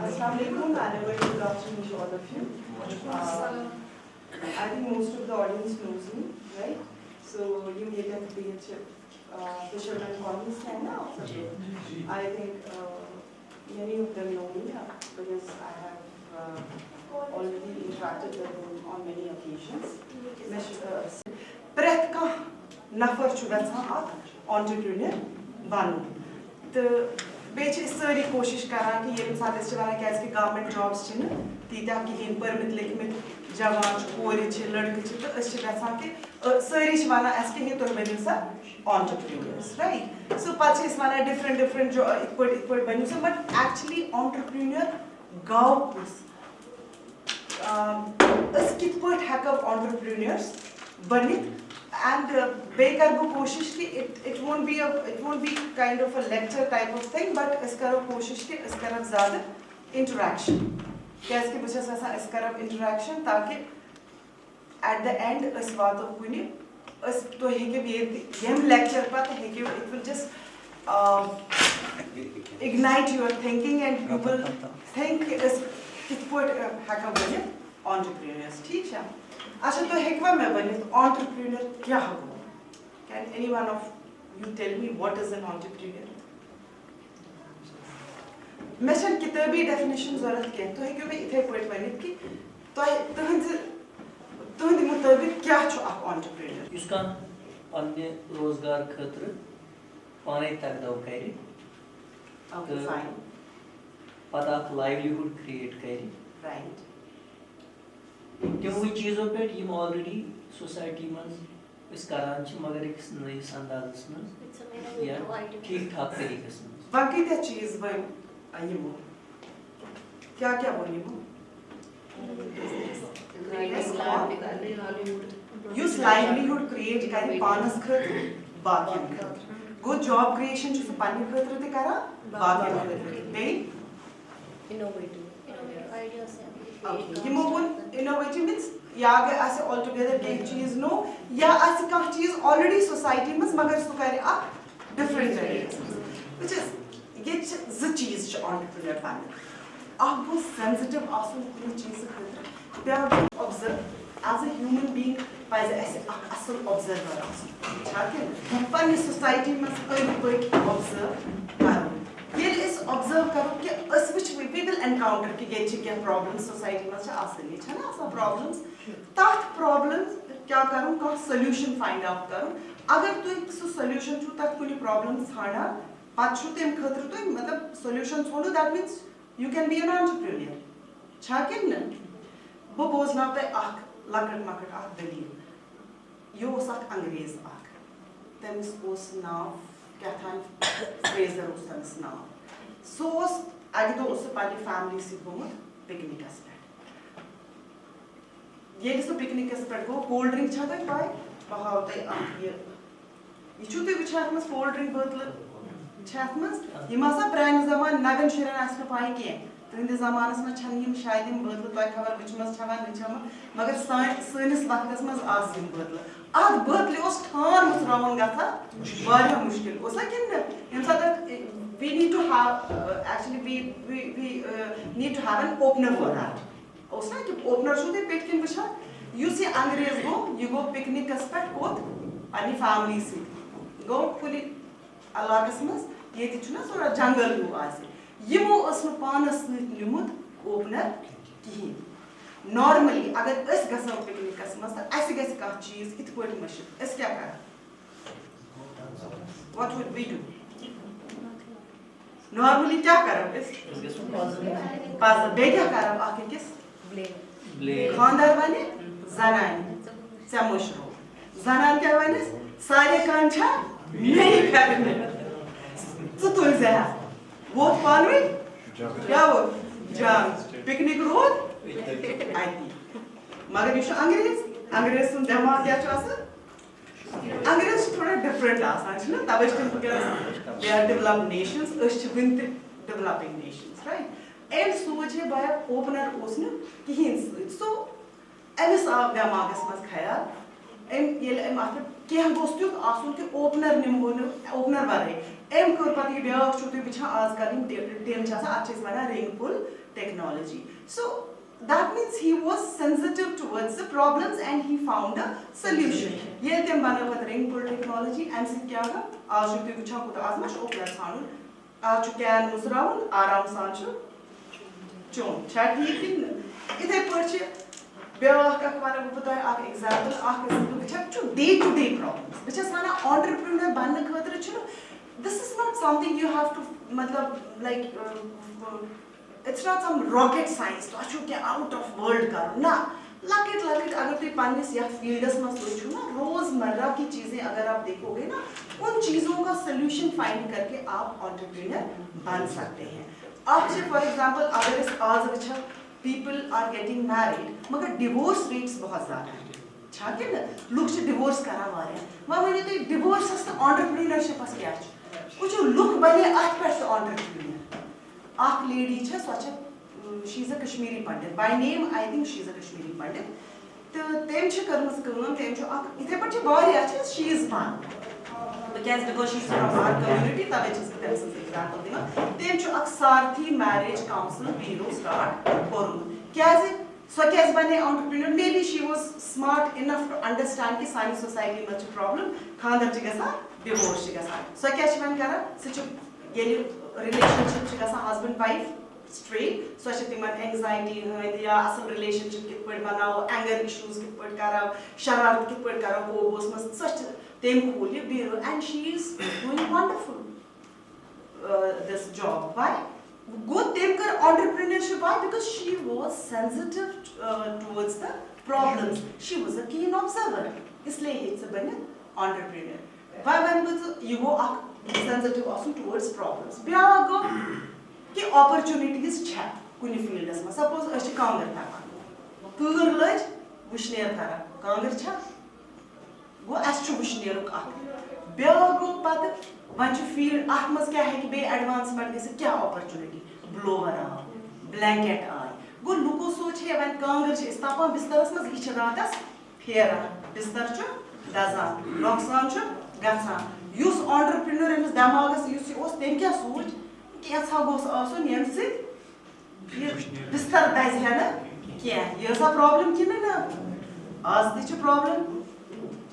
Assalamualaikum and a very good afternoon to all of you. I think most of the audience knows me, right? So you get a fisherman columnist and now I think many of them know me because I have already interacted with them on many occasions. Pret ka nafar chu gژھان entrepreneur banu. बेच सारी कोशिश करान कि ये साथ इस चलाना क्या इसके गवर्नमेंट जॉब्स चिन्ह तीता कि इन परमिट लिखमित जवान कोरे चे लड़के चे तो इस चलाना कि सारी चलाना ऐसे ही तो बनी सा entrepreneurs, right? So पाँच इस वाला different जो इक्वल बनी सा but actually entrepreneur गाँव इस कितने हैकर entrepreneurs बनित and बेकर वो कोशिश की it won't be kind of a lecture type of thing but इसका वो कोशिश की इसका रब ज़्यादा interaction कैसे कि बच्चा ऐसा इसका रब interaction ताकि at the end इस बात को कुनी इस तो है कि ये lecture पर है कि it will just ignite your thinking and you will think इस कितने हैकर बने entrepreneurs ठीक है अच्छा तो हेकवा में बने entrepreneur क्या होगा? Can any one of you tell me what is an entrepreneur? मैं चल किताबी definition ज़रूरत क्या तो है क्यों मैं इधर पढ़ बने कि तो हिंदी मुताबिक क्या चो आप entrepreneur? इसका अन्य रोजगार क्षेत्र पाने तक दाव करी Okay, fine. पता livelihood create करी Right. तमो चीज़ों पे यम ऑलरेडी सोसाइटी में इस करान च मगर एक नईस अंदाज़ में या ठीक ठाक तरीके से बाकी क्या चीज़ बन आये वो क्या बोली वो use livelihood create करें पानस खर्च बाकी गो job creation जो पानी खर्च ते करा बाकी नहीं innovative ideas ये मोबन innovative means या अगर ऐसे all together एक चीज़ नो या ऐसी काह चीज़ already society में मगर सो करे आ different areas which is ये ज़ चीज़ जो entrepreneur पाने आप बहुत sensitive आसुन कोई चीज़ खतर पे आप observe as a human being pies ऐसे असल observer आसुन चाहे पानी society में कोई observe करो ये इस observe करो कि इस which we will encounter कि ये क्या problems society में से आसनी है ना सब problems ताथ problems क्या करूँ का solution find out करूँ अगर तो एक solution चु ताथ कोई problems खाना पाँचों तेम खतर तो मतलब solution छोड़ो that means you can be an entrepreneur चाहे ना वो बोझ ना पे आख लकड़ मकड़ आख दलील यो साक अंग्रेज आख तेमिस ओस नाव क्या था फ्रेजर उस तेमिस नाव सोस आगे तो उससे पानी फैमिली सी घूमत पिकनिक स्पॉट ये जिसको पिकनिक स्पॉट को कोल्ड ड्रिंक चाहते हैं पाए वहाँ होते हैं ये चुते विचार में कोल्ड ड्रिंक बोतल चाहत में ये मासा ब्रांड ज़मान नगन शिरन आसने पाए किए तो इन ज़माने में छानियम शायद इन बोतल तो एक खबर विच में छावन निचमा मगर साइंस वक्त में आसिम बोतल आध बोतल उस ठान मुसरावन गया वारिया मुश्किल उस लेकिन इंसान we need to have actually we need to have an opener for that उसना कि opener शुद्ध पेट किन बचा you see अंग्रेज go you go picnic spot कोट अपनी family से go पूरी अलाक़स में ये तिचुना सोरा जंगल हो आसे ये वो उसमें पानस निमुत opener की normally अगर इस गसम picnic में तो ऐसे कैसे का चीज़ इतनी बड़ी मशीन इस क्या कर what would we do normally क्या करो इस पाज़र बे क्या करो आके किस खानदार बने ज़नानी समझो ज़नान क्या बने सारे कांचा नहीं करने तो तुल ज़हा वो पानी क्या वो जाम पिकनिक रोड आती मगर ये अंग्रेज सुन दिमाग क्या चाहते अंग्रेज थोड़ा different आसान है ना तब इसके they are developed nations अच्छे बिंते developing nations right and सोचे बाया opener उसने किहिंस so एमिस आप दिमाग इस मस ख्याल एम आखिर क्या दोस्त युत आसुन कि ओपनर निमो न ओपनर वाले एम कर पति ब्याह छुट्टी बिछा आज का दिन टेम चासा अच्छे से वाला ring pull technology so that means he was sensitive towards the problems and he found a solution ये तेम बना पत रिंग पुल टेक्नोलॉजी एम से क्या होगा आज छुट्टी बिछा कुछ आज मच ओपनर सानु आज चुके मुसराउन आराम सांचो चों चाटी दिन इधर पर्चे ब्याह का वाला बता आप एग्जांपल आप बिछा चु डे टू डे प्रॉब्लम्स बिछा साना एंटरप्रेन्योर बनने खतर छु this is not something you have to मतलब like it's not some rocket science तो छु क्या out of world करो ना लकेट अगर तुम पानिस या फील्ड्स में सोचो ना रोजमर्रा की चीजें अगर आप देखोगे ना उन चीजों का सॉल्यूशन फाइंड करके आप एंटरप्रेन्योर बन सकते हैं आप से फॉर एग्जांपल अगर इस आज बिछा people are getting married मगर divorce rates बहुत ज़्यादा हैं छाके ना लोग से divorce करा वाले हैं वहाँ मैंने तो divorce से entrepreneurship अस क्या च कुछ लोग बने आठ पर से entrepreneur आख lady छ सोचा she is a Kashmiri Pandit by name I think she is a Kashmiri Pandit तो तेम छ करमस करूँ तेम छ आख इधर पर छ बारी आचे she is one because she is from our community तबे जिस तरह से एग्जांपल देना तेम छ आख सारथी marriage council bureau start करूँ क्या से so कैसे बने entrepreneur maybe she was smart enough to understand कि सारी society में जो problem खानदार चिका सा divorce चिका सा so कैसे बन करा सच ये relationship चिका सा husband wife straight so अच्छे तिमन anxiety है या असल relationship कित पर बनाओ anger issues कित पर कराओ शरारत कित पर कराओ वो बोस मस्त सच तेम खोलिए bureau and she is doing wonderful this job why good temper entrepreneurship why because she was sensitive towards the problems she was a keen observer इसलिए it's a bane entrepreneur why when you go sensitive also towards problems ब्याह गो कि opportunities छा कुनी fields में suppose अच्छी कांगर था पूर लज विश्नेर था कांगर छा वो अच्छु विश्नेर का ब्याह गो पत वंच फील्ड आत्म क्या है कि बे एडवांसमेंट से क्या अपॉर्चुनिटी ब्लोवर आ ब्लैंकेट आय गो लुको सोच है वन कांगर छ इस्तापा बिस्तरस में इछ रातस फेरा बिस्तर छ दजा नोकसान छ गसा युस एंटरप्रेन्योर एमस दिमागस युस ओस तेम क्या सोच कि अच्छा गोस आसो नेम से बिस्तर दज है ना क्या ये सा प्रॉब्लम कि ना आज दी छ प्रॉब्लम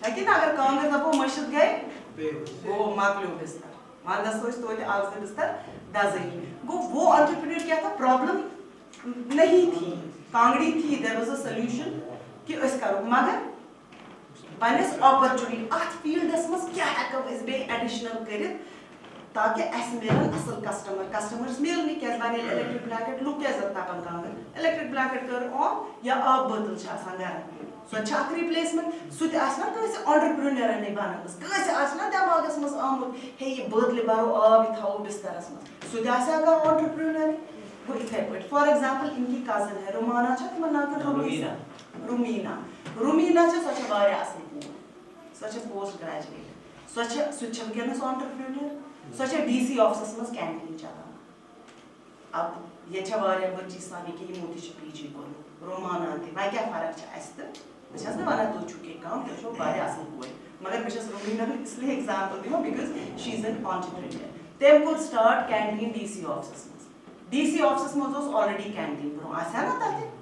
है कि ना अगर कांगर दपो मस्जिद गए वो माकलो बिस्तर मानदा सोच तो आज के बिस्तर दजई गो वो एंटरप्रेन्योर क्या था प्रॉब्लम नहीं थी कांगड़ी थी देयर वाज अ सॉल्यूशन कि इस करो मगर पनेस अपॉर्चुनिटी आठ फील्ड्स में क्या हकम इस बे एडिशनल करित ताकि एस मिलन असल कस्टमर्स मिल नहीं कैसे बने इलेक्ट्रिक ब्लैंकेट लुक क्या जरूरत अपन कांगर इलेक्ट्रिक ब्लैंकेट कर ऑन या अब बदल छ आसान घर सो छाक रिप्लेसमेंट सुत आसना कैसे एंटरप्रेन्योर ने बनामस कैसे आसना दिमागस मस आमुत हे ये बदले बारो आब थाओ बिस्तरस में सुत आसा का एंटरप्रेन्योर वो इथे पट फॉर एग्जांपल इनकी कजन है रोमाना छ तुम ना कर रुमीना छ सच बारे आसन सच पोस्ट ग्रेजुएट सच केनस एंटरप्रेन्योर सच डीसी ऑफिस में कैंटीन चला अब ये छ बारे बच्ची सानी के मोती छ पीजी करो रोमाना थे भाई क्या फर्क छ अस्त बचस ने वाला तो चुके काम तो छो बारे आसन कोई मगर बचस रुमीना इसलिए एग्जांपल दियो because she is an entrepreneur them could start canteen DC office में ऑलरेडी कैंटीन ब्रो आसा ना ताते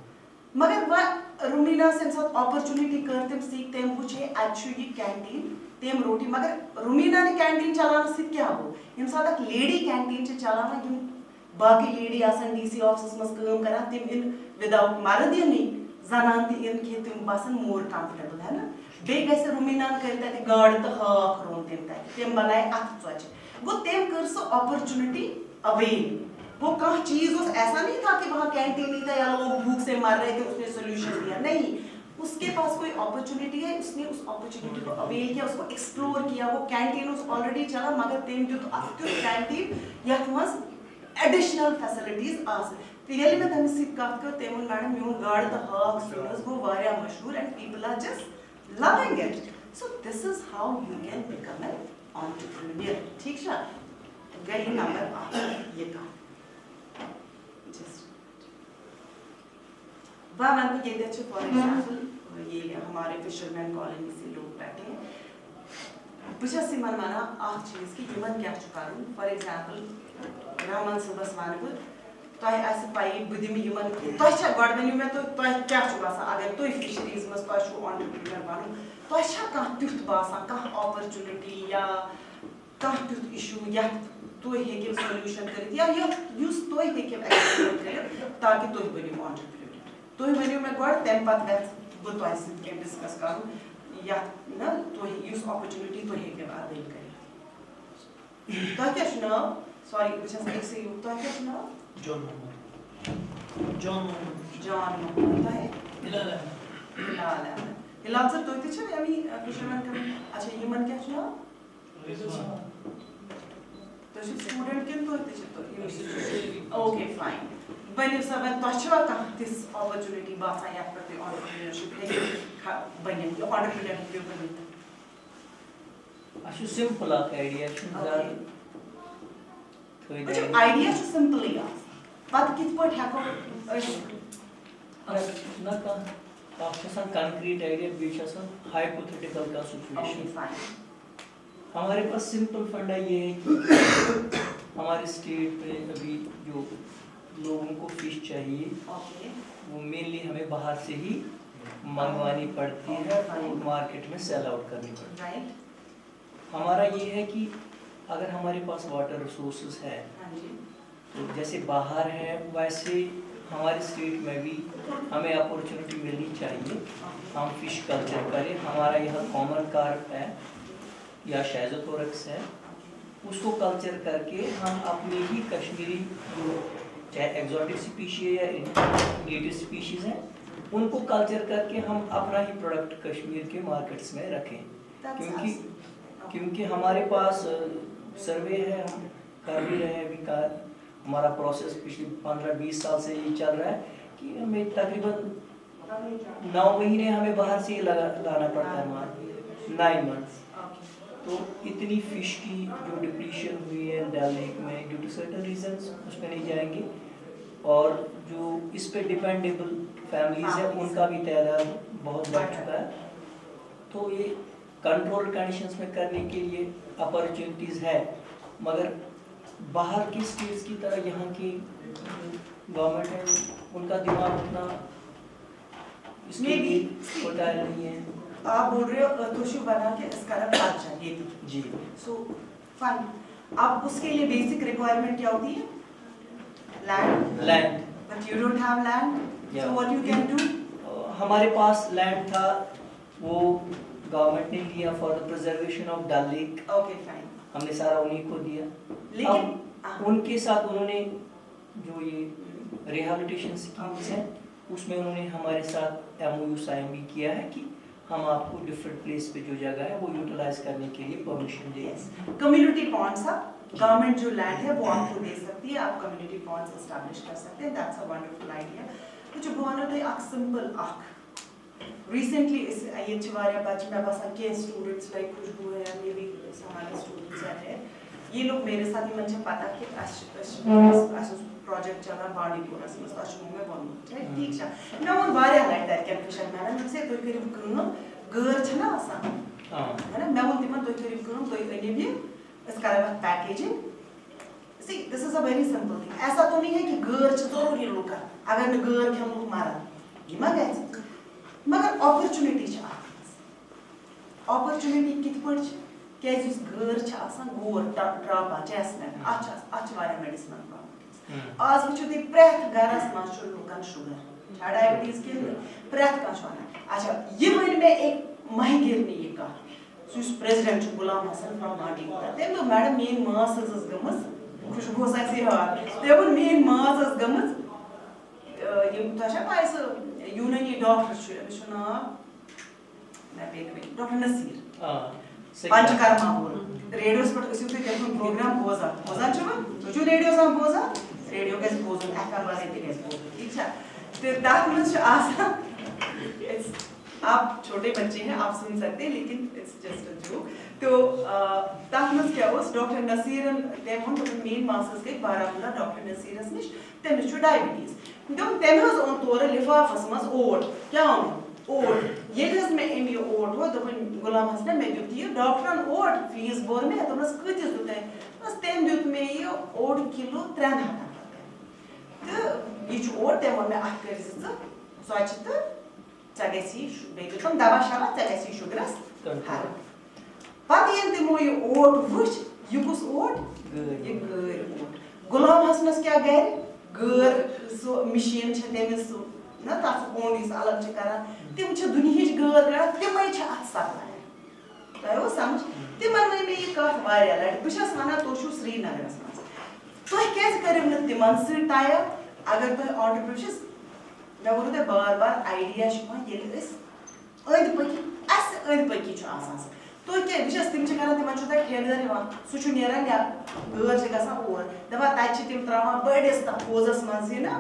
मगर वा रुमीना से साथ अपॉर्चुनिटी करते सीख तेम पूछे अच्छु ये कैंटीन तेम रोटी मगर रुमीना ने कैंटीन चलाना सीख क्या हो यम साथ एक लेडी कैंटीन से चलाना यम बाकी लेडी आसन डीसी ऑफिस में काम करा तेम इन विदाउट मर्द नहीं जनान ती इन के तुम बसन मोर कंफर्टेबल है ना बे कैसे रुमीना करता है गार्ड तो हाक रोन तेम बनाए अथ सोच वो तेम कर सो अपॉर्चुनिटी अवेल वो कहाँ चीज उस ऐसा नहीं था कि वहाँ कैंटीन नहीं था या लोग भूख से मर रहे थे उसने सोल्यूशन दिया नहीं उसके पास कोई अपॉर्चुनिटी है उसने उस अपॉर्चुनिटी को अवेल किया उसको एक्सप्लोर किया वो कैंटीन उस ऑलरेडी चला मगर तेम जो तो अक्टिव कैंटीन या तुम्हास एडिशनल फैसिलिटीज आस रियली में तमिस सिप कथ कर तेमन मैडम म्यून गार्ड द हाक सुनस गो वारिया मशहूर and people are just loving it so this is how you can become an entrepreneur ठीक है गई नंबर 8 ये का वा मन को ये फॉर एग्जांपल ये हमारे फिशरमैन कॉलोनी से लोग बैठे हैं बस इन वन चीज़ कि इन क्या फॉर एग्जाम्पल रहमान सुबस वन बह तुम पाई बह दिम वन मे तुम क्या अगर तुम फिशरीज मज ऑन्टरप्रीनियर बन तुम तुथ बासान कह अपॉर्चुनिटी या कह तुथ इशू या तुम हेकिव सोल्यूशन कर या तुम हेकिव एक्सप्लोर कर ताकि तुम बनो ऑन्टरप्रीनियर तुम वनो मे गो तम पे बह तुम सह डिस्कस कर या ना तुम अपॉर्चुनिटी तुम हेकिव अवेल कर तुम क्या नाम सॉरी बस एक से तुम क्या नाम जॉन मोहम्मद हिलाल सर तुम तम अमी फिशरमैन कम्युनिटी अच्छा यमन क्या नाम तुम स्टूडेंट कि तुम ओके फाइन बनो सा तुम कह तिस अपॉर्चुनिटी बासान ये पे ऑन्टरप्रीनियरशिप बन ऑन्टरप्रीनियर बन सिंपल आइडिया आइडिया सिंपल पत कित पे हेको ना कंक्रीट आइडिया बीच हाइपोथेटिकल का सिचुएशन हमारे पास सिंपल फंडा ये है कि हमारे स्टेट में अभी जो लोगों को फिश चाहिए वो मेनली हमें बाहर से ही मंगवानी पड़ती है और मार्केट में सेल आउट करनी पड़ती है हमारा ये है कि अगर हमारे पास वाटर रिसोर्सेज है तो जैसे बाहर है वैसे हमारे स्टेट में भी हमें अपॉर्चुनिटी मिलनी चाहिए हम फिश कल्चर करें हमारा यहाँ कॉमन कार्प है या शेज़ोथोरक्स है उसको कल्चर करके हम अपनी ही कश्मीरी जो चाहे एक्जोटिक स्पीशीज या नेटिव स्पीशीज हैं उनको कल्चर करके हम अपना ही प्रोडक्ट कश्मीर के मार्केट्स में रखें क्योंकि हमारे पास सर्वे है हम कर भी रहे हैं अभी हमारा प्रोसेस पिछले 15-20 साल से ये चल रहा है कि हमें तकरीबन 9 महीने हमें बाहर से ही लाना पड़ता है माल 9 मंथ्स तो इतनी फिश की जो डिप्लीशन हुई है डल लेक में ड्यू टू सर्टेन रीजंस उसमें नहीं जाएंगे और जो इस पे डिपेंडेबल फैमिलीज है उनका भी तादाद बहुत बढ़ चुका है तो ये कंट्रोल कंडीशंस में करने के लिए अपॉर्चुनिटीज़ है मगर बाहर की स्टेट्स की तरह यहाँ की गवर्नमेंट है उनका दिमाग उतना इसके लिए फर्टाइल नहीं है आप बोल रहे हो तुषु बना के इसका बात चाहिए थी जी सो फाइन आप उसके लिए बेसिक रिक्वायरमेंट क्या होती है land but you don't have land so what you can do हमारे पास लैंड था वो गवर्नमेंट ने लिया for the preservation of Dal lake okay fine हमने सारा उन्हीं को दिया लेकिन उनके साथ उन्होंने जो ये रिहैबिलिटेशन स्कीम्स हैं उसमें उन्होंने हमारे साथ MOU साइन भी किया है कि हम आपको डिफरेंट प्लेस पे जो जगह है वो यूटिलाइज करने के लिए परमिशन दें कम्युनिटी पॉन्ड्स गवर्नमेंट जो लैंड है वो आपको दे सकती है आप कम्युनिटी पॉन्ड्स एस्टैब्लिश कर सकते हैं दैट्स अ वंडरफुल आइडिया तो जो बोनो तो एक सिंपल रिसेंटली इस ये चवारिया बच्चे मैं बस के स्टूडेंट्स लाइक खुशबू है मे बी हमारे स्टूडेंट्स हैं ये लोग मेरे साथ ही मुझे पता कि प्रोजेक्ट चलान बांडीपोरस मज तशु में वोनमुत ठीक छ मैं वो वारिया लाइट दैट कैन फिशरमैन से तो करिव कम गैर छना आसान है ना मैं वो तिमन तो करिव कम तो अने भी इस कारण packaging see this is a very simple thing ऐसा तो नहीं है कि गैर छ जरूरी लोग अगर न गैर हम लोग मारा ये मा गए मगर अपॉर्चुनिटी छ अपॉर्चुनिटी कित पड़ छ कैज इस गैर छ आसान गोर ड्रापा चेस्टनट अच्छा वारिया मेडिसिनल आज वो दे प्रेथ गरस मज लुकन शुगर डायबिटीज के प्रेथ कह अच्छा ये वन में एक महिगिर ने ये कह सह प्रेसिडेंट गुलाम हसन फ्रॉम बांडीपोरा तम दो मैडम मेन मास गमज खुशबू तम मेन मास गमज पाए सह यूनानी डॉक्टर नाम डॉक्टर नसीर पंचकर्मा रेडियो पे प्रोग्राम बोजान रेडियो बोजान रेडियो गज बोजन FM वाले गज बोजन ठीक है तो तक मन आप छोटे बच्चे हैं आप सुन सकते हैं लेकिन इट्स जस्ट अ जोक तो तक मन क्या डॉक्टर नसीरन तम मेन मासस गई बारामूला डॉक्टर नसीरस नश तमिस डायबिटीज तम ओन तोर लिफाफस मज ओट क्या ओट ये में अम यह ओट वो दोपन गुलाम हसन मे दुत यह डॉक्टरन ओट फीस बोर मे दोपस कतिस दुत तम दुत मे यह ओट किलो 300 तो यह ओट तम वो मे अत कर सोच तो गे बे दुम दवा शवा गे शुगरस हर पत ये तमो यह ओट वुच यह कुस ओट यह गैर ओट गुलाम हसनस क्या गैर गैर सो मशीन तमिस ना तथ ओंड अलग करान तम दुनिया गैर करान तमें अत सपनान तह समझ तिमन वन मे यह कत वारिया लट बस वन तुम श्रीनगरस मज तुम क्या करो तिमन सह टाइप अगर तुम ऑन्टरप्रेन्योरशिप मे वो तुम बार बार आइडिया अंद पकी तुम क्या बस तम तिमन ठेकेदार सह नेरान गैर ग दपान तम त्रावान बड़िस पोजस मज ना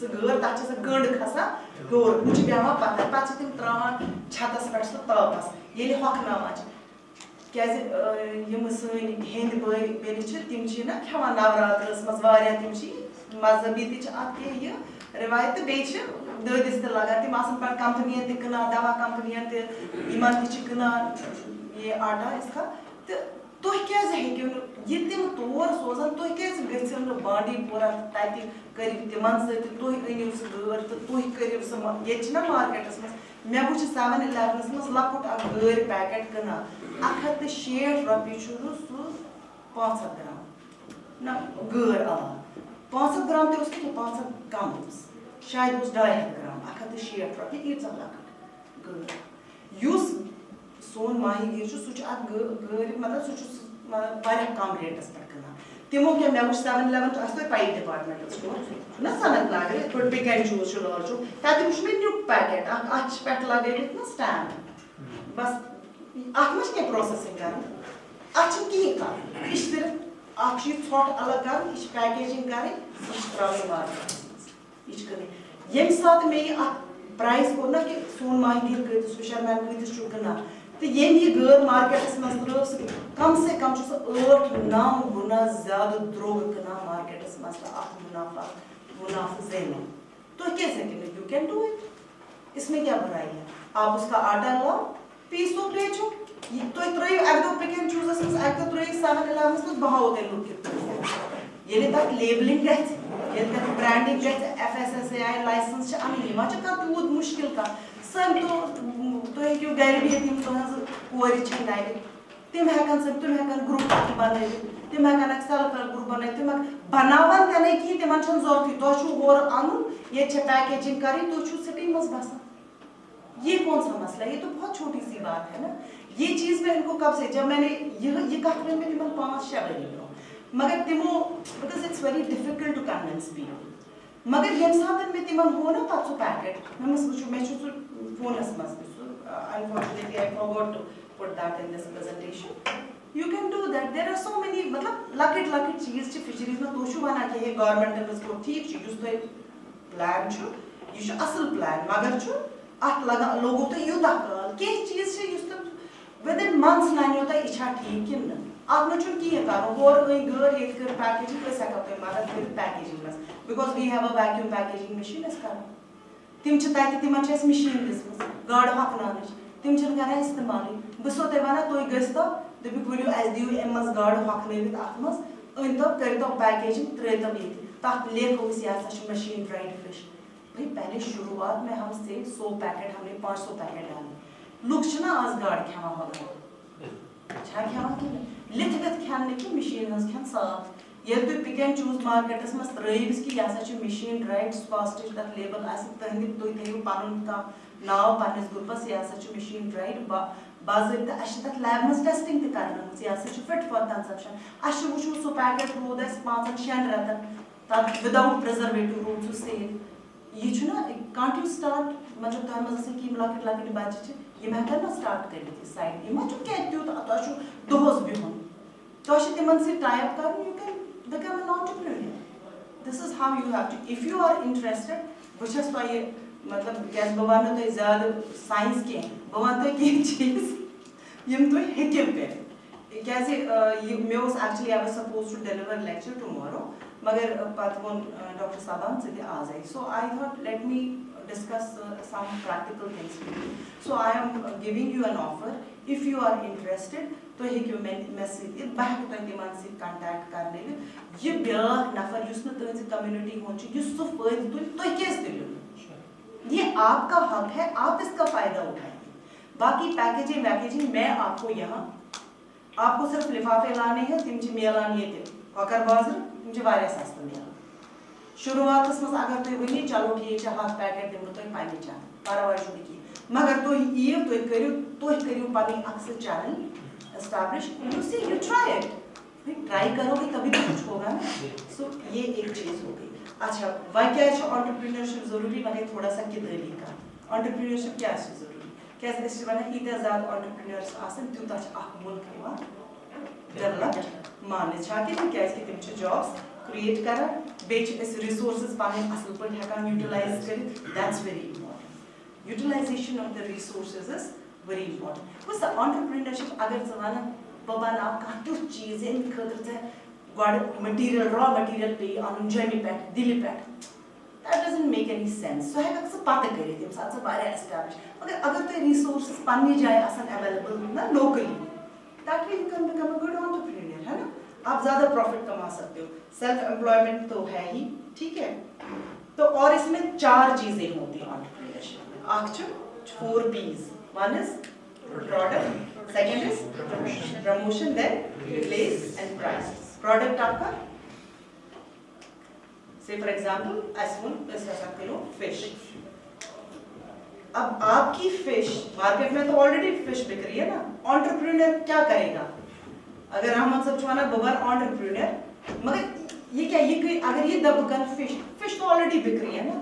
गैर तथ गंड खसान हूर हूँ बेवान पत्थर पे तम त्रावान छतस पे सह तापस ये हकनावान क्या सन हेंद बई बेन तम ना खेवान नवरात्रस मज तम मजहबी तह रिवायत बे ददिस तक लगान तम पे कंपनियन तनान दवा कंपनियन तनान ये आटा इसका तो तुम क्या हेकू ये तम तौर सोजान तुम क्या गो बांडी पोरा तत कर तिमन सत तुम अनिव सह गैर तो तुम करो सह ये मार्केटस मज मे वो 7-11 मज लकुट गैर पैकेट कनान 160 रुपये सह 500 ग्राम ना गैर 500 ग्राम तो 500 कम शायद 250 ग्राम 160 रुपये यीजा लकुट गैर सोन माहीगीर सह गैर मतलब सह कम रेटस पे कनान तमो क्या मे वो 7-11 पाई डिपार्टमेंटल स्टोर ना सनत लगे पिक एंड चूज लाल तत वो मे न्यूक पैकेट अत पे लगे ना स्टैम्प बस अत मे क्या प्रोसेसिंग कर अत कहें कर यह सिर्फ ोट अलग कर पैकेजिंग कर त्रा मार्केट ये सात मे प्राइस कोर ना कि सोन माहीगीर कतिस फिशरमैन कतिस कनान तो ये गैर मार्केटस मज त्रो कम से कम 8-9 गुना ज्यादा द्रोग कनान मार्केटस मज मुनाफा जेना तो क्या यू कैन डू इट इसमें क्या बुराई है आप उसका आटा लाओ पीसो बेचो तुम त्रो अक पिक एंड चूजस मज अक त्रो 7-11 मज बहाओ तेल ये तक लेबलिंग ये ब्रांडिंग FSSAI लाइसेंस अन तूत मुश्किल कह सन तो तुम हेकू गर बिहित कोर गर तम हेकन ग्रुप बन तम हेकन सेल्फ हेल्प ग्रुप बन तम बनावान तने कहीं तिमन जरूरत तुम और अन ये पैकेजिंग कर तुम सिटी मज बसान ये कौन सा मसला है ये तो बहुत छोटी सी बात है ना ये चीज़ में इनको कब से जब मैंने ये कथ में तिमन 5-6 वरी ब्रो मगर तिमो because it's very difficult to convince people मगर ये साथ में तिमन हो ना पे पैकेट मे फोनस मज unfortunately I forgot to put that in this presentation you can do that there are so many मतलब लकट चीज फिशरीज में तुम वन कि गवर्नमेंट को ठीक प्लान यह असल प्लान मगर अत लगा लोगों तो यूत कल कह चीज विदिन मंथ्स नानो तुम यह ठीक कि अत मे कहें कर और गैर ये कर पैकेजिंग हेको तुम मदद कर पैकेजिंग मज because we have a vacuum packaging machine कर तम तिमन मशीन दिसम गाड़ हकनान तम कर इस्तेमाल बो तुम वन तुम गो दबिक वो अस दिव अम मज गाड़ हकन अत मज अनतो कर पैकेजिंग त्रो ये तथ लेखो यह मशीन ड्राइड फिश भाई पहले शुरुआत में हम से 100 पैकेट हमने 500 पैकेट डाले लुक आज गाड़ खेवा खेवा लिथ विथ खेन कि मशीन खेन साफ ये तुम पिक एंड चूज मार्केटस मज त्रिस कि यह मशीन ड्राइड कॉस्ट तक लेबल तुम थो पुन नाव पन्नस ग्रुपस यह मशीन ड्राइड बाज़ाब्त तथ लैब मज टेस्टिंग यह फिट फॉर कंजप्शन वो सो पैकेट रोद 5-6 रेतन तब विदाउट प्रिजर्वेटिव रोद सह सेफ यह ना कांट यू स्टार्ट मतलब तुम मज कि लकट बच्चे यम हेकन ना स्टार्ट कर साइड यह क्या तूत दोहस बिहन तुम तिमन सह टाइप कर you can become an entrepreneur this is how you have to if you are interested बस तुम मतलब क्या बह वन तुम ज्यादा साइंस कह बह वन तुम कह चीज यम तुम हेकू कर क्या मे actually I was suppose to deliver lecture tomorrow मगर पत वो डॉक्टर साहबान सह आज I so I thought let me discuss some practical things with you. So I am giving you an offer. If you are interested, तो है क्यों मैं सीधे बाहर तो इंतमान से contact करने ले ये ब्याह नफर जिसने तो इनसे community होंची जिस तो फायदे तो कैसे दिलो ये आपका हक है आप इसका फायदा उठाएंगे बाकी पैकेजिंग मैं आपको यहाँ आपको सिर्फ लिफाफे लाने हैं तिमची मेलानी है अगर बाजार तिमची वारिया सस्ता मेला शुरुआत में अगर तुम वनी चलो ठीक है हाथ पैकेट दिमो तो पानी चाह परवाह छुड़ी की मगर तो ये तो करियो पानी अक्सर channel establish you see you try it try करोगे तभी तो कुछ होगा ना सो ये एक चीज हो गई अच्छा वह क्या है एंटरप्रेन्योरशिप जरूरी बने थोड़ा सा कि दली का एंटरप्रेन्योरशिप क्या है जरूरी कैसे इस बने इधर ज्यादा एंटरप्रेन्योर्स आसन त्यूता अख मुल्क हुआ डेवलप माने छाके क्या इसके तिम जॉब्स क्रिएट करा बेच रिसोर्सेस पाने असल पर हकान यूटिलाइज कर that's very important utilisation of the resources is very important उस एंटरप्रेन्योरशिप अगर जमाना बबान आप का तो चीज इन खतर से गॉड मटेरियल रॉ मटेरियल पे on journey PAT Delhi PAT that doesn't make any sense so है अक्सर पता करे थे साथ से बारे एस्टैब्लिश अगर तो रिसोर्सेस पानी जाए असन अवेलेबल ना locally that way you can become a good entrepreneur है ना आप ज्यादा प्रॉफिट कमा सकते हो सेल्फ एम्प्लॉयमेंट तो है ही ठीक है तो और इसमें 4 चीजें होती हैं एंटरप्रेन्योरशिप में आखिर 4 P's one is product second is promotion then place and price product आपका say for example ऐसा किलो फिश अब आपकी फिश मार्केट में तो ऑलरेडी फिश बिक रही है ना एंटरप्रेन्योर क्या करेगा अगर हम सब छुआना बबर एंटरप्रेन्योर मगर ये क्या ये अगर ये दबकर फिश तो ऑलरेडी बिक रही है ना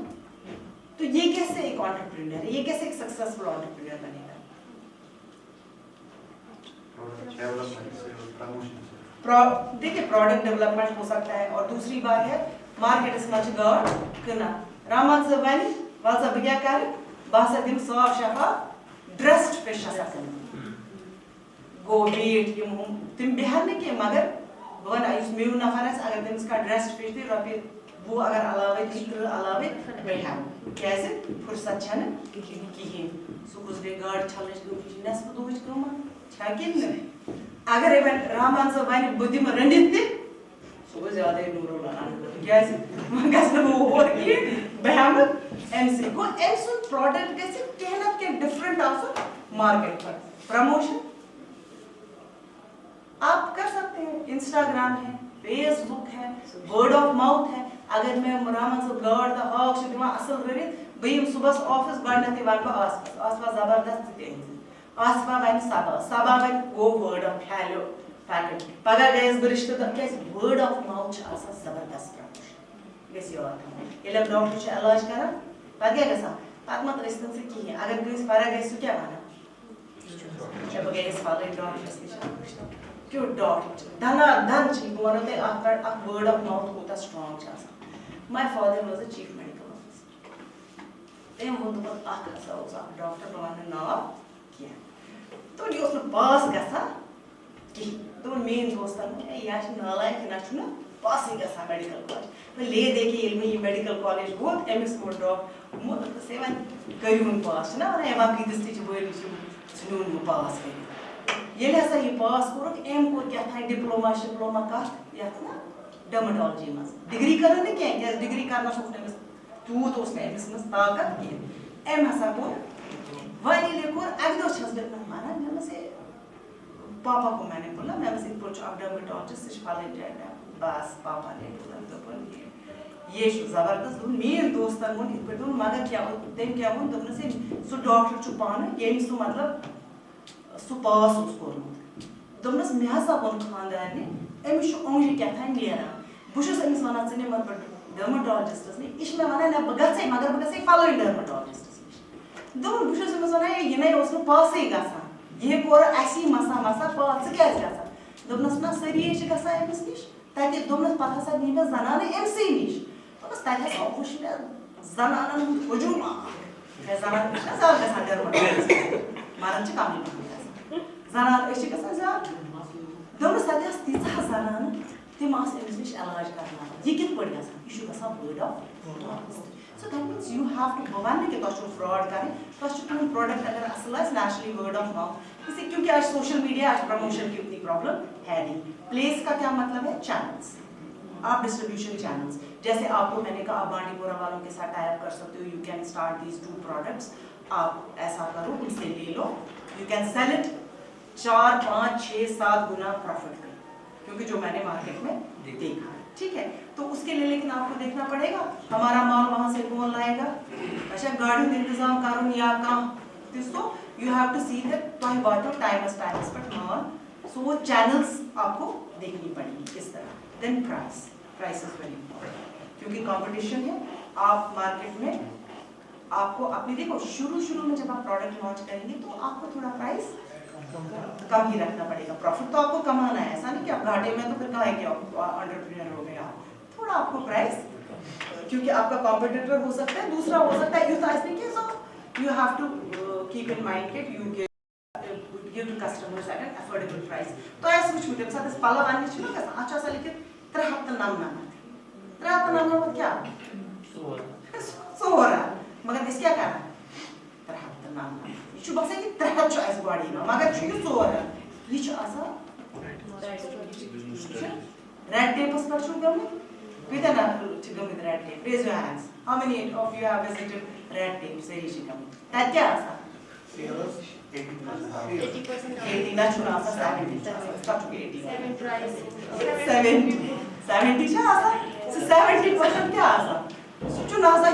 तो ये कैसे एक एंटरप्रेन्योर है ये कैसे एक सक्सेसफुल एंटरप्रेन्योर बनेगा देखिए प्रोडक्ट डेवलपमेंट हो सकता है और दूसरी बात है मार्केट इस मच गाड़ करना रामान से बनी वाला सब क्या कर बासा दिन साफ शफाफ ड्रेस्ड फिश आसन गो बीट यम तुम बिहार में के मगर वन आयुष मेव नफर अगर तुम इसका ड्रेस्ड फिश दे रपे वो अगर अलावे तीतर अलावे बिहार कैसे फुर्सत छन कहीं सुबह दे गाड़ छलच दो नस्ब दो कमा छाकिन न अगर एवन रामान से बनी बुद्धि में रंडित सुबह ज्यादा नूरो लाना कैसे मगस न वो और की बहम एमसी को एमसी प्रोडक्ट कैसे कहना के डिफरेंट आल्सो मार्केट पर प्रमोशन आप कर सकते हैं इंस्टाग्राम है फेसबुक है वर्ड ऑफ माउथ है अगर मैं रामन से गाड़ द हॉक से दिमा असल रही बयम सुबह ऑफिस गणती वान आसपास जबरदस्त थे आसपास वान सबा वान गो वर्ड ऑफ हेलो पैकेट पगा गैस रिश्तेदार कैसे वर्ड ऑफ माउथ आसा जबरदस्त प्रमोशन गैस यार ये डॉक्टर से इलाज करा पद क्या गसा पद मत रिश्तन से की है अगर गैस फरा गैस तो क्या माना जब गैस फाले डॉक्टर से क्यों डॉक्टर धना धन छी वनते आ वर्ड ऑफ माउथ होता स्ट्रांग चासा my father was a chief medical officer ते वो तो आखा सा डॉक्टर पवन ना किया तो ये उसने पास गसा कि तो मेन दोस्तन याश नालायक नचना पास ही गसा मेडिकल कॉलेज मैं ले देके इल्मी मेडिकल कॉलेज गो एमएस मोड डॉक मो तो सेवन करियन पास ना और एवा की दस्ती बोली सुनून पास कर ये ऐसा ये पास करो एम को क्या था डिप्लोमा का या ना डर्मेटोलॉजी में डिग्री करने ने क्या डिग्री करना सोचने में तू तो उसने एमएस ताकत की एम हसा को वही लेको एक दो छस देना माना मैं से पापा को मैंने बोला मैं से पूछ अब डर्मेटोलॉजिस्ट से फाले जाएगा बस पापा ने बोला तो बोल ये जबरदस्त मेरे दोस्त को इस पे मगर क्या क्या हो तुमने से सो डॉक्टर चुपाना ये सो मतलब सो पास उसको दोनों में हसा बोल खानदार ने एमिश ओंजी क्या था नेरा बुशस एमिस वना से ने मत डर्मेटोलॉजिस्ट ने इस में वना ने बगसे मगर बगसे फॉलो डर्मेटोलॉजिस्ट दोनों बुशस एमिस वना ये नहीं उसको पास ही गसा ये कोर ऐसी मसा पास क्या गसा दोनों ना सरिये छ गसा एमिस निश ताकि दोनों पता सा नी में जनाने एमसी निश तो बस ताकि सब खुश ने जनाना हुजूम है जनाना ना साल गसा डर्मेटोलॉजिस्ट मारन छ काम ज़नान ऐसी कैसा ज़ार दोनों सदियास तीसा ज़नान तिमास एमस निश इलाज करना ये कित पड़ गया इशू गसा word of so that means you have to भवन के तो fraud करें तो तुम product अगर असल है naturally word of mouth इसे क्योंकि आज social media आज promotion की उतनी problem है नहीं place का क्या मतलब है channels आप distribution channels जैसे आपको मैंने कहा आप बांडीपुरा वालों के साथ टाई अप कर सकते हो you can start these 2 products आप ऐसा करो उनसे ले लो you can sell it 4, 5, 6, 7 Guna profit में क्योंकि जो मैंने मार्केट में देखा है ठीक है तो उसके लिए लेकिन आपको देखना पड़ेगा हमारा माल वहां से कौन लाएगा अच्छा गाड़ी का इंतजाम करो या कहां तो you have to see that तो I want to time but माल सो वो चैनल्स आपको देखनी पड़ेगी किस तरह then price is very important क्योंकि कंपटीशन है आप मार्केट में आपको अपनी देखो शुरू में जब आप प्रोडक्ट लॉन्च करेंगे तो आपको थोड़ा प्राइस कम ही रखना पड़ेगा प्रॉफिट तो आपको कमाना है ऐसा नहीं कि आप घाटे में तो फिर कहाँ है कि आप एंटरप्रेन्योर हो गए आप थोड़ा आपको प्राइस क्योंकि आपका कॉम्पिटिटर हो सकता है दूसरा हो सकता है you have to keep in mind that you give to customers at an affordable price तो ऐसा कुछ मुझे साथ इस पाला वाली चीज़ ना अच्छा सा लिखे 3 नाम क्या सो रहा मगर इस क्या करना 3 नाम ये चुप बस है कि 3 चॉइस बॉडी ना मगर चीज़ सो रहा ये चीज़ आसा रेड टेप पर चुप गया कितना ना चुप गया red tape raise your hands how many of you have visited red tape से ही चुप गया क्या आसा 80% 80 ना चुना आसा 70 stop to 80 70 क्या आसा so 70% क्या आसा चुना आसा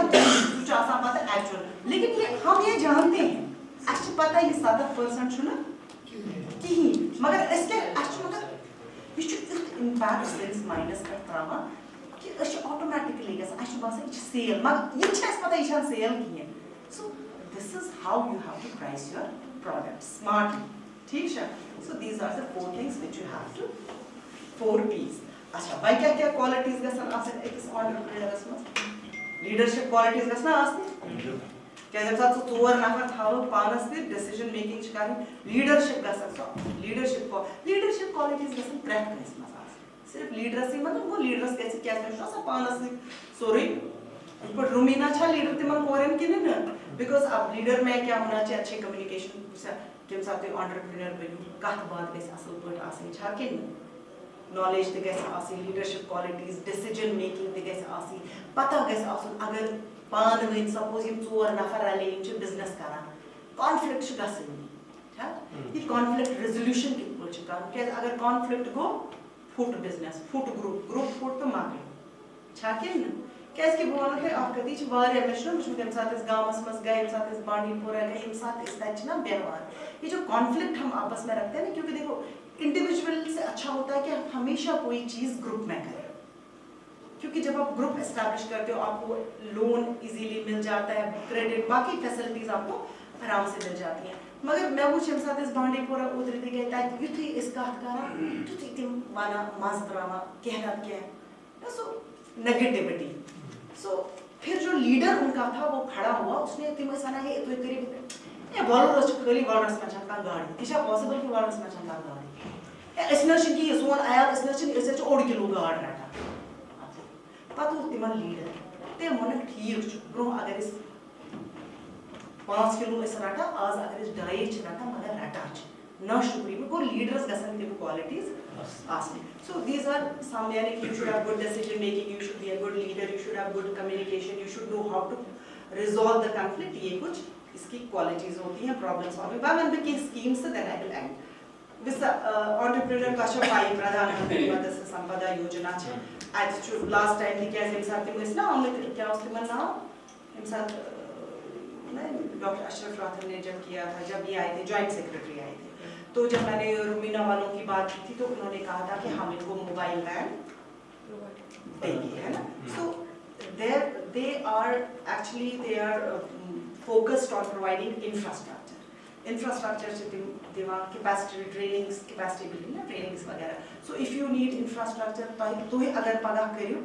बात है एक्चुअल लेकिन ये हम ये जानते हैं एक्चुअली पता है ये 70% चुना कि मगर इसके एक्चुअली मतलब ये जो इम्पैक्ट सेल्स माइनस करता रहा कि ऐसे ऑटोमेटिकली कैसा ऐसे बात है सेल मगर ये चीज़ पता है इशान सेल की है so this is how you have to price your product smartly ठीक है so these are the 4 things which you have to 4 P's अच्छा भाई क्या क्वालिटीज का सन आसे एक एंटरप्रेन्योर्स में लीडरशिप क्वालिटीज का सन आसे क्या जब साथ तोर नफर थालो पानस पे डिसीजन मेकिंग शिकारी लीडरशिप का सन लीडरशिप क्वालिटीज का सन प्रैक्टिस में सिर्फ लीडरशिप मतलब वो लीडर्स कैसे क्या करना सा पानस सॉरी पर रूमीना अच्छा लीडर ते मन कोरन कि नहीं ना बिकॉज़ अब लीडर में क्या होना चाहिए अच्छे कम्युनिकेशन के साथ एंटरप्रेन्योर बनो कत बात गैस असल पट आसे छा के नॉलेज ते गैस आसी लीडरशिप क्वालिटीज डिसीजन मेकिंग ते गैस आसी पता गैस आसन अगर पान वे सपोज ये 4 नफर आले इन बिजनेस करा कॉन्फ्लिक्ट छ गसन था ये कॉन्फ्लिक्ट रेजोल्यूशन के पुल छ कर के अगर कॉन्फ्लिक्ट गो फुट बिजनेस फुट ग्रुप फुट तो मागे छा के न कैस के बोल के आप कदी छ वारे मिशन मुझ के साथ इस गांव में गए हम साथ इस बांडीपुरा गए हम साथ इस तच ना व्यवहार ये जो कॉन्फ्लिक्ट हम आपस में रखते हैं ना क्योंकि देखो इंडिविजुअल से अच्छा होता है कि आप हमेशा कोई चीज ग्रुप में करें क्योंकि जब आप ग्रुप एस्टैब्लिश करते हो आपको लोन इजीली मिल जाता है क्रेडिट बाकी फैसिलिटीज आपको आराम से मिल जाती हैं मगर मैं वो हम साथ इस बांडीपुरा उतरी थी कहता है युथी इसका हथकारा युथी तिम वाला माजद्रामा कहना क्या सो नेगेटिविटी सो फिर जो लीडर उनका था वो खड़ा हुआ उसने तिम सना है तो करीब ये बोलो रोज कली वालरस में चलता गाड़ी किसा पॉसिबल कि वालरस में चलता गाड़ी इसने की सोन आया इसने इसे ओड किलो गाड़ रहा पता तिम लीडर ते मन ठीक छ ब्रो अगर इस 5 किलो इस रटा आज अगर इस डाइट रटा मगर रटा न शुक्री में को लीडर्स गसन के क्वालिटीज आसने so these are some यानी कि you should have good decision making you should be a good leader you should have good communication you should know how to resolve the conflict ये कुछ इसकी qualities होती हैं problem solving by one के schemes then I will end with entrepreneur का पाई प्रधानमंत्री मत्स्य संपदा योजना छे आज जो लास्ट टाइम की क्या हम साथ में ना हम क्या उसके मन ना हम साथ डॉक्टर अशरफ राथर ने जब किया था जब ये आए थे जॉइंट सेक्रेटरी आए थे तो जब मैंने रूमीना वालों की बात की थी तो उन्होंने कहा था कि हम इनको मोबाइल वैन देंगे है ना सो they are focused on providing infrastructure से दिमाग capacity trainings capacity building ना trainings वगैरह so if you need infrastructure तो ही अगर पता करियो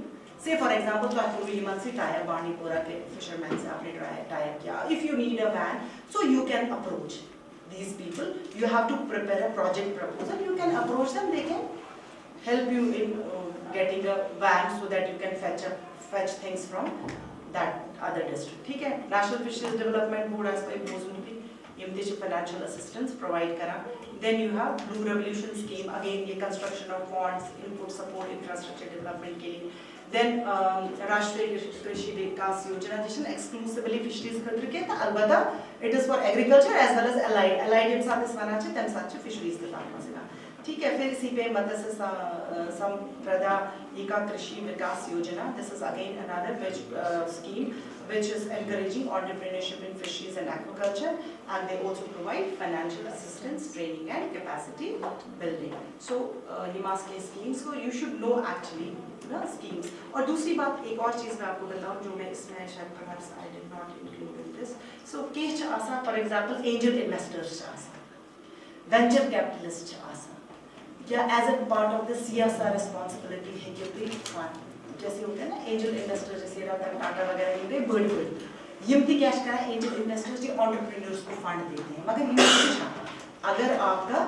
say for example तो आपको ये मन से टायर बांडीपुरा के fishermen से आपने टायर किया if you need a van so you can approach these people you have to prepare a project proposal you can approach them they can help you in getting a van so that you can fetch things from that other district. ठीक है, National Fisheries Development Board as by Mozambique, ये financial assistance provide करा. Then you have Blue Revolution scheme, again ये construction of ponds, input support, infrastructure development के लिए. Then राष्ट्रीय कृषि विकास योजना जिसमें exclusively fisheries खर्च किया था, अलबत्ता it is for agriculture as well as allied के साथ इस वाला चे तम साथ चे fisheries department से ना. ठीक है, फिर इसी पे मत्स्य संपदा एका कृषि विकास योजना. This is again another scheme which is encouraging entrepreneurship in fisheries and aquaculture, and they also provide financial assistance, training and capacity building. So लिमास के schemes को you should know actually ना schemes. और दूसरी बात एक और चीज़ मैं आपको बताऊँ जो मैं इसमें शायद perhaps I did not include in this. So केच आसा for example angel investors आसा, venture capitalists आसा, या as a part of the CSR responsibility है कि कोई फंड जैसे होते हैं ना एंजल इन्वेस्टर जैसे रतन टाटा वगैरह होंगे बड़े यम थी कैश करा एंजल इन्वेस्टर्स जो एंटरप्रेन्योर्स को फंड देते हैं. मगर ये अच्छा अगर आपका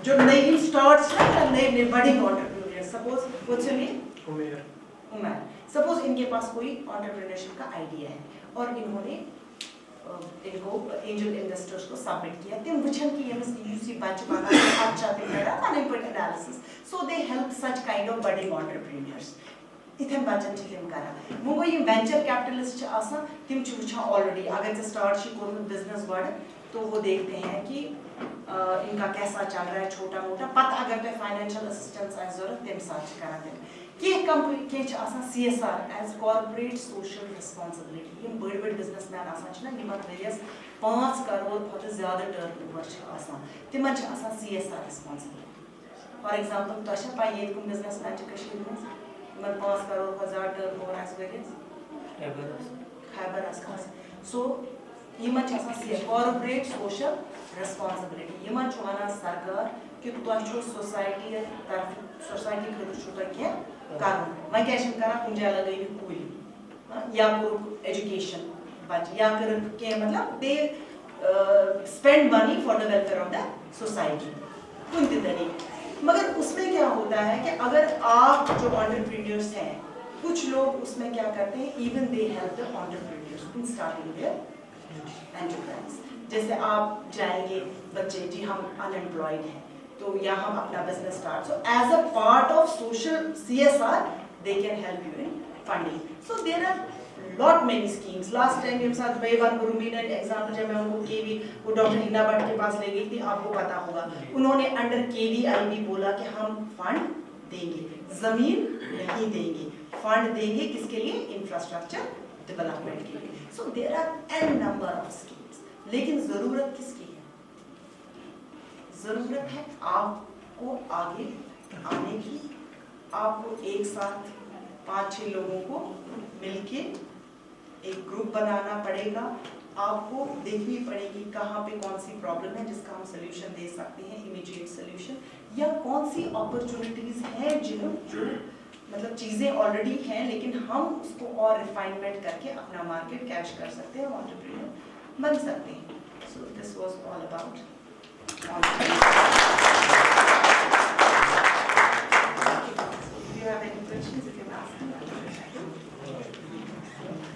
जो नई स्टार्ट्स है या नए बड़ी entrepreneur suppose what's your name Umar suppose इनके पास कोई एंटरप्रेन्योरशिप का आइडिया है और इन्होंने इनको एंजल इन्वेस्टर्स को सबमिट किया तम वचन कि यमस यूसी बच बना अच्छा तेरा अनइम्पोर्ट analysis so they help such kind of budding entrepreneurs इथन बचन छिम करा मुगो ये वेंचर कैपिटलिस्ट आसा तिम छुछा ऑलरेडी अगर से start she cone business word तो वो देखते हैं कि इनका कैसा चल रहा है छोटा मोटा पता अगर पे फाइनेंशियल असिस्टेंस आ जरूरत तिम सर्च करा दे के कंपनी के आसा CSR as corporate social responsibility ये बड़ बिजनेसमैन आसा छना निमन वेरियस 5 करोड़ फॉर ज्यादा टर्नओवर छ आसा तिमन छ आसा CSR रिस्पांसिबिलिटी फॉर एग्जांपल तो अच्छा पाए ये कोन बिजनेसमैन छ कश्मीर में निमन 5 करोड़ फॉर ज्यादा टर्नओवर एज वेरियस खैबर आसा सो यमन छ आसा कॉर्पोरेट सोशल रिस्पांसिबिलिटी यमन छ वना सरकार कि तो छ सोसाइटी तरफ सोसाइटी खर्च छ तो क्या कारण मैं क्या करा कुंजा लगाई कूली या पूरा एजुकेशन बच या कर के मतलब they spend money for the welfare of the society कुछ तरीके. मगर उसमें क्या होता है कि अगर आप जो एंटरप्रेन्योर्स हैं कुछ लोग उसमें क्या करते हैं even they help the entrepreneurs in starting there enterprise. जैसे आप जाएंगे बच्चे जी हम अनएम्प्लॉयड हैं तो या हम अपना business start so as a part of social CSR they can help you in funding. So there are lot many schemes. Last time मेरे साथ बेवन गुरुमीना एग्जांपल जब मैं उनको केवी वो डॉक्टर हिंदा भट्ट के पास ले गई थी आपको पता होगा उन्होंने अंडर KVIB बोला कि हम फंड देंगे जमीन नहीं देंगे फंड देंगे किसके लिए इंफ्रास्ट्रक्चर डेवलपमेंट के लिए. So there are n number of schemes. लेकिन जरूरत किसकी है? जरूरत है आपको आगे आने की. आपको एक साथ 5-6 लोगों को मिलके एक ग्रुप बनाना पड़ेगा. आपको देखनी पड़ेगी कहाँ पे कौन सी प्रॉब्लम है जिसका हम सोल्यूशन दे सकते हैं इमीडिएट सोल्यूशन या कौन सी अपॉर्चुनिटीज हैं जो मतलब चीज़ें ऑलरेडी हैं लेकिन हम उसको और रिफाइनमेंट करके अपना मार्केट कैच कर सकते हैं एंटरप्रेन्योर बन सकते हैं. So this was all about